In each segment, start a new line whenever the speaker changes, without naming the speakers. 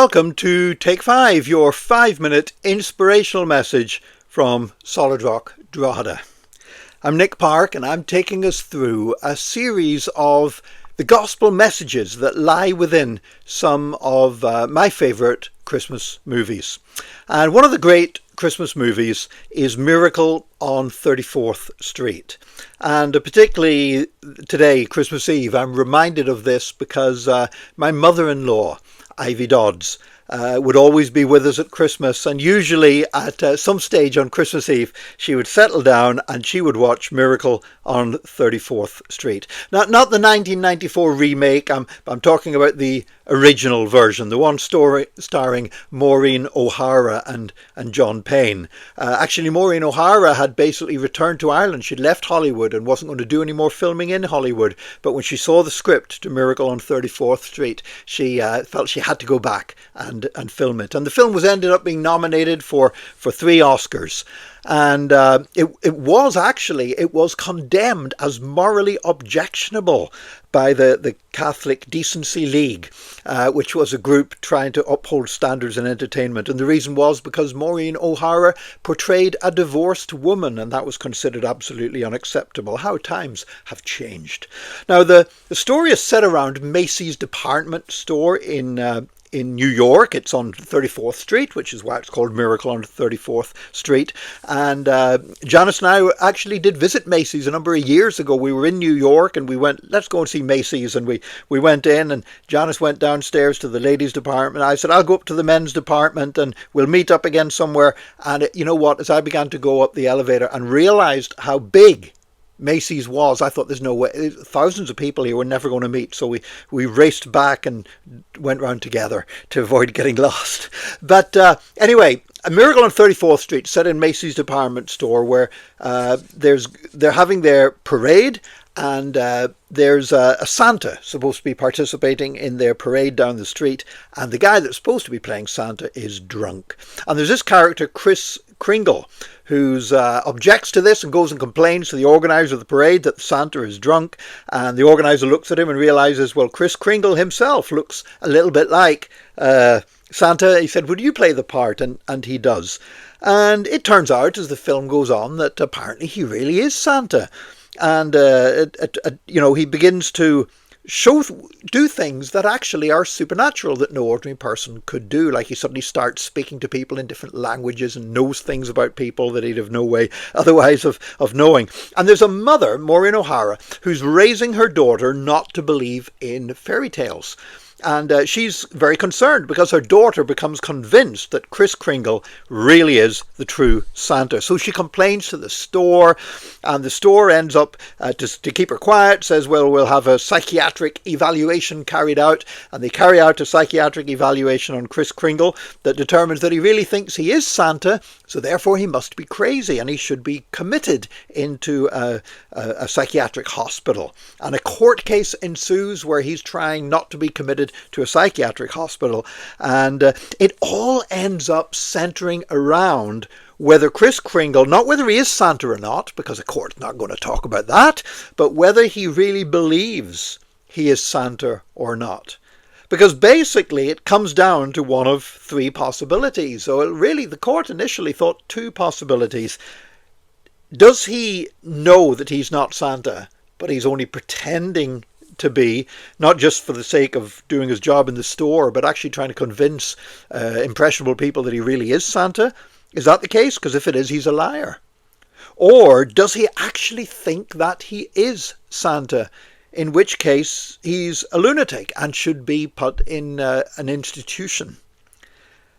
Welcome to Take 5, your 5-minute inspirational message from Solid Rock, Drogheda. I'm Nick Park and I'm taking us through a series of the gospel messages that lie within some of my favourite Christmas movies. And one of the great Christmas movies is Miracle on 34th Street. And particularly today, Christmas Eve, I'm reminded of this because my mother-in-law, Ivy Dodds, would always be with us at Christmas, and usually at some stage on Christmas Eve she would settle down and she would watch Miracle on 34th Street. Not the 1994 remake, I'm talking about the original version, the one starring Maureen O'Hara and John Payne. Actually, Maureen O'Hara had basically returned to Ireland. She'd left Hollywood and wasn't going to do any more filming in Hollywood, but when she saw the script to Miracle on 34th Street, she felt she had to go back and film it. And the film ended up being nominated for 3 Oscars. And it was condemned as morally objectionable by the Catholic Decency League, which was a group trying to uphold standards in entertainment. And the reason was because Maureen O'Hara portrayed a divorced woman, and that was considered absolutely unacceptable. How times have changed. Now, the story is set around Macy's department store in New York. It's on 34th Street, which is why it's called Miracle on 34th Street. And Janice and I actually did visit Macy's a number of years ago. We were in New York and we went, let's go and see Macy's. And we went in and Janice went downstairs to the ladies' department. I said, I'll go up to the men's department and we'll meet up again somewhere. And you know what? As I began to go up the elevator and realized how big Macy's was, I thought there's no way, thousands of people here were never going to meet, so we raced back and went round together to avoid getting lost. But anyway, A Miracle on 34th Street, set in Macy's department store, where they're having their parade, and there's a Santa supposed to be participating in their parade down the street, and the guy that's supposed to be playing Santa is drunk. And there's this character, Kris Kringle, who objects to this and goes and complains to the organizer of the parade that Santa is drunk. And the organizer looks at him and realizes, well, Kris Kringle himself looks a little bit like Santa. He said, would you play the part? And he does. And it turns out, as the film goes on, that apparently he really is Santa. And, he begins to do things that actually are supernatural that no ordinary person could do. Like he suddenly starts speaking to people in different languages and knows things about people that he'd have no way otherwise of knowing. And there's a mother, Maureen O'Hara, who's raising her daughter not to believe in fairy tales. And she's very concerned because her daughter becomes convinced that Kris Kringle really is the true Santa. So she complains to the store, and the store ends up, to keep her quiet, says, well, we'll have a psychiatric evaluation carried out. And they carry out a psychiatric evaluation on Kris Kringle that determines that he really thinks he is Santa, so therefore he must be crazy and he should be committed into a psychiatric hospital. And a court case ensues where he's trying not to be committed to a psychiatric hospital, and it all ends up centering around whether Kris Kringle, not whether he is Santa or not, because the court's not going to talk about that, but whether he really believes he is Santa or not. Because basically it comes down to one of 3 possibilities. So really the court initially thought 2 possibilities. Does he know that he's not Santa, but he's only pretending to be, not just for the sake of doing his job in the store, but actually trying to convince impressionable people that he really is Santa? Is that the case? Because if it is, he's a liar. Or does he actually think that he is Santa? In which case he's a lunatic and should be put in an institution.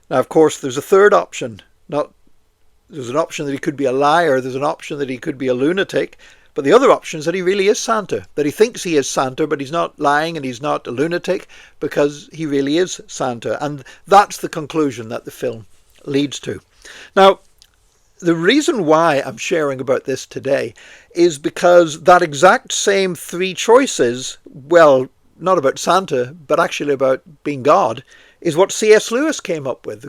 Now, of course, there's a third option. There's an option that he could be a liar. There's an option that he could be a lunatic. But the other option is that he really is Santa, that he thinks he is Santa, but he's not lying and he's not a lunatic because he really is Santa. And that's the conclusion that the film leads to. Now, the reason why I'm sharing about this today is because that exact same 3 choices, well, not about Santa, but actually about being God, is what C.S. Lewis came up with, the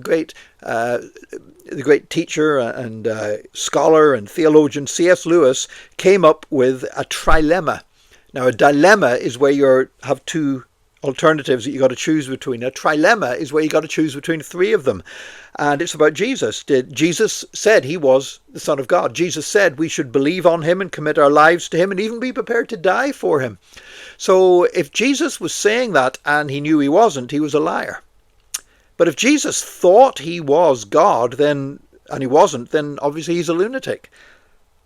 great teacher and scholar and theologian C.S. Lewis came up with a trilemma. Now, a dilemma is where you have 2 alternatives that you got to choose between. A trilemma is where you got to choose between three of them. And it's about Jesus. Jesus said he was the Son of God. Jesus said we should believe on him and commit our lives to him and even be prepared to die for him. So if Jesus was saying that and he knew he wasn't, he was a liar. But if Jesus thought he was God, and he wasn't, then obviously he's a lunatic.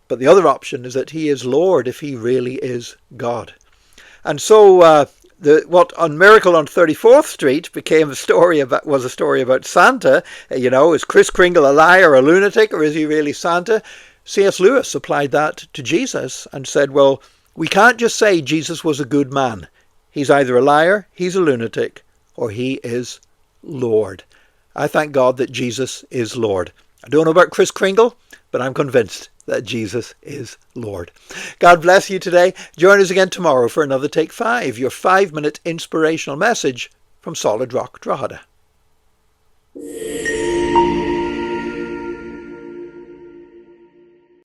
But the other option is that he is Lord if he really is God. And so what on Miracle on 34th Street became a story about Santa. Is Kris Kringle a liar, a lunatic, or is he really Santa? C.S. Lewis applied that to Jesus and said, well, we can't just say Jesus was a good man. He's either a liar, he's a lunatic, or he is Lord. I thank God that Jesus is Lord. I don't know about Kris Kringle, but I'm convinced that Jesus is Lord. God bless you today. Join us again tomorrow for another Take 5, your 5-minute inspirational message from Solid Rock Drogheda.